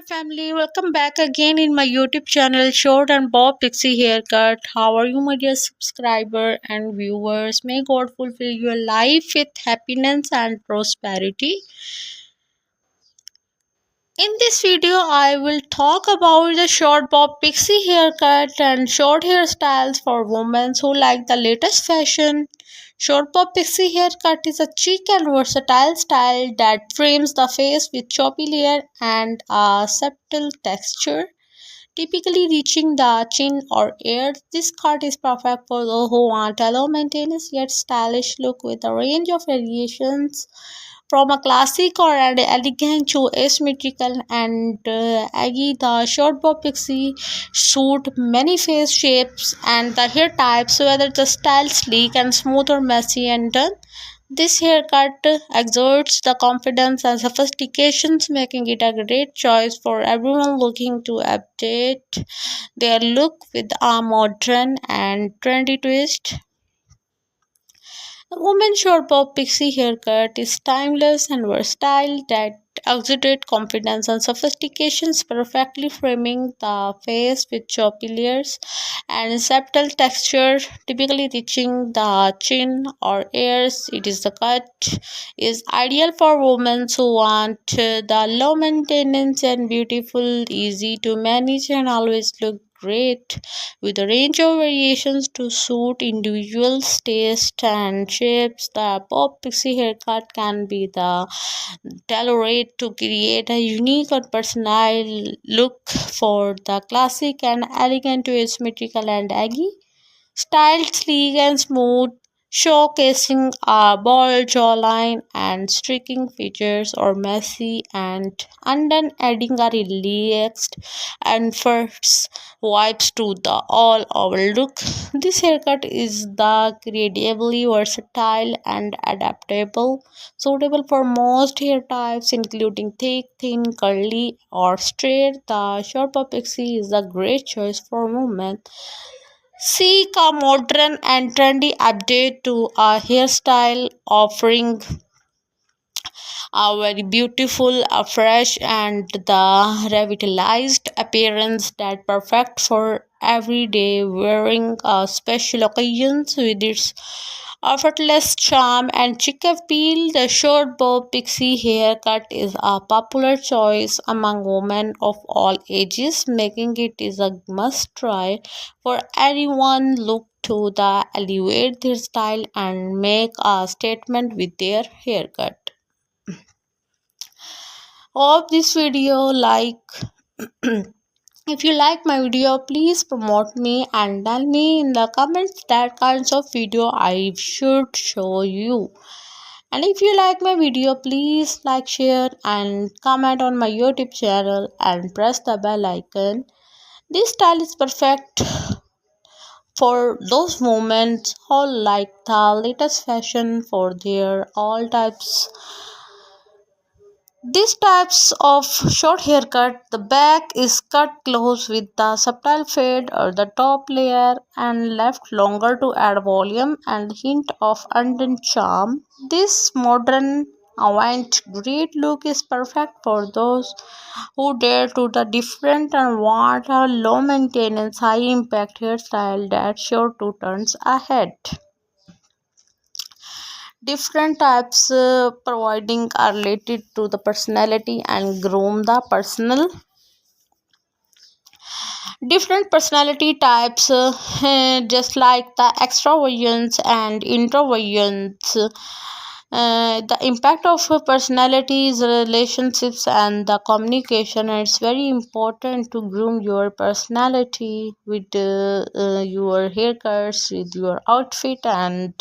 my family, welcome back again in my YouTube channel Short and Bob Pixie Haircut. How are you, my dear subscriber and viewers? May God fulfill your life with happiness and prosperity. In this video, I will talk about the short bob pixie haircut and short hairstyles for women who like the latest fashion. Short bob pixie haircut is a chic and versatile style that frames the face with choppy hair and a subtle texture, typically reaching the chin or ears. This cut is perfect for those who want a low maintenance yet stylish look with a range of variations from a classic or an elegant to asymmetrical and aggy. The short bob pixie suit many face shapes and the hair types, whether the style sleek and smooth or messy and done. This haircut exerts the confidence and sophistications, making it a great choice for everyone looking to update their look with a modern and trendy twist. The woman's short bob pixie haircut is timeless and versatile that exuded confidence and sophistications, perfectly framing the face with choppy layers and subtle texture, typically reaching the chin or ears. It is the cut is ideal for women who want the low maintenance and beautiful, easy to manage, and always look great, with a range of variations to suit individuals' taste and shapes. The pop pixie haircut can be the tailored to create a unique or personal look for the classic and elegant to asymmetrical and aggy. Styled sleek and smooth, showcasing a bold jawline and streaking features, or messy and undone, adding a relaxed and fresh vibes to the all-over look. This haircut is the incredibly versatile and adaptable, suitable for most hair types, including thick, thin, curly, or straight. The short bob pixie is a great choice for women seek a modern and trendy update to a hairstyle, offering a very beautiful, fresh, and the revitalized appearance that perfect for everyday wearing, special occasions. With its effortless charm and chic appeal, the short bob pixie haircut is a popular choice among women of all ages, making it is a must try for anyone look to the elevate their style and make a statement with their haircut. Hope this video like if you like my video, please promote me and tell me in the comments that kinds of video I should show you. And if you like my video, please like, share and comment on my YouTube channel and press the bell icon. This style is perfect for those moments who like the latest fashion for their all types. These types of short haircut, the back is cut close with the subtle fade or the top layer and left longer to add volume and hint of undone charm. This modern avant-garde look is perfect for those who dare to the different and want a low maintenance, high impact hairstyle that's sure to turns ahead. Different types providing are related to the personality and groom the personal. Different personality types, just like the extroversions and introversions, the impact of personalities, relationships, and the communication. It's very important to groom your personality with your haircuts, with your outfit, and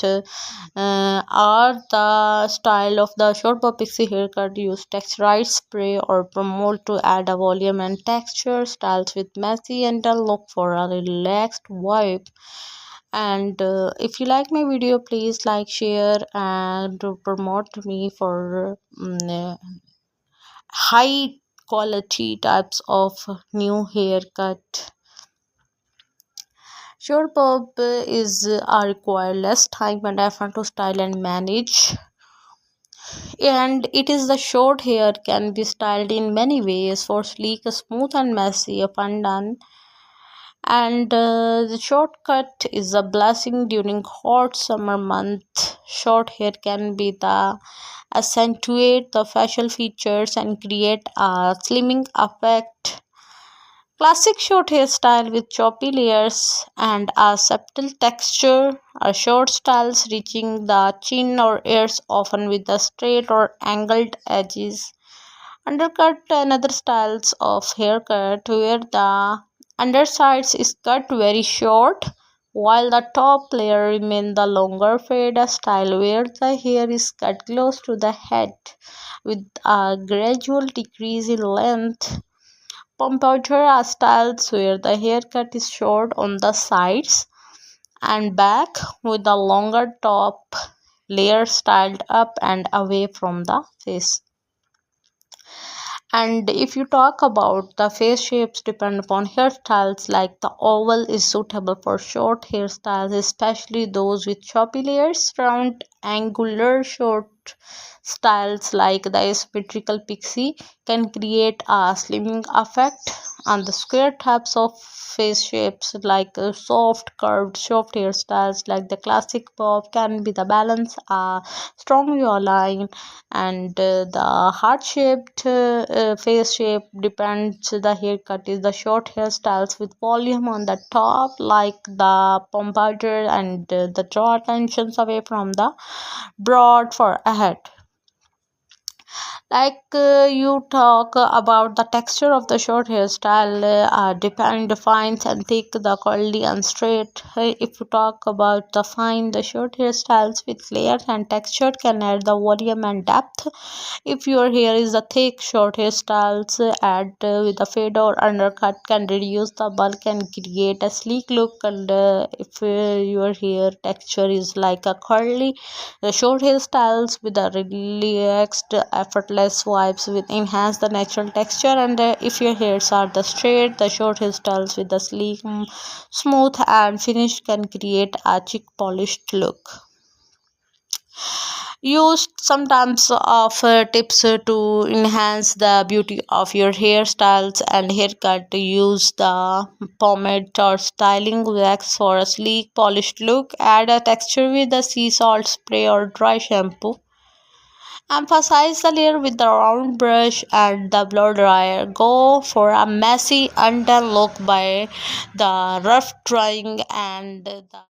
are the style of the short bob pixie haircut. Use texturized spray or promote to add a volume and texture. Styles with messy and a look for a relaxed vibe. And if you like my video, please like, share and promote me for high quality types of new haircut. Short bob is require less time and effort to style and manage. And it is the short hair can be styled in many ways for sleek, smooth, and messy up and down. And the shortcut is a blessing during hot summer month. Short hair can be the accentuate the facial features and create a slimming effect. Classic short hairstyle with choppy layers and a subtle texture. A short styles reaching the chin or ears, often with the straight or angled edges. Undercut another styles of haircut where the undersides is cut very short while the top layer remain the longer fade style where the hair is cut close to the head with a gradual decrease in length. Pompadour styles where the haircut is short on the sides and back with the longer top layer styled up and away from the face. And if you talk about the face shapes depend upon hairstyles, like the oval is suitable for short hairstyles, especially those with choppy layers. Round angular short styles like the symmetrical pixie can create a slimming effect. On the square types of face shapes like soft curved soft hairstyles like the classic bob can be the balance a strong jawline. And the heart shaped face shape depends the haircut is the short hairstyles with volume on the top like the pompadour and the draw attentions away from the broad for ahead. You talk about the texture of the short hairstyle depend fines and thick the curly and straight. If you talk about the fine the short hairstyles with layers and texture can add the volume and depth. If your hair is a thick short hairstyles add with a fade or undercut can reduce the bulk and create a sleek look. And if your hair texture is like a curly the short hairstyles with a relaxed, effortless vibes will enhance the natural texture. And if your hairs are the straight, the short hairstyles with the sleek, smooth, and finish can create a chic, polished look. Used sometimes of tips to enhance the beauty of your hairstyles and haircut. Use the pomade or styling wax for a sleek polished look. Add a texture with the sea salt spray or dry shampoo. Emphasize the layer with the round brush and the blow dryer. Go for a messy undone look by the rough drying and the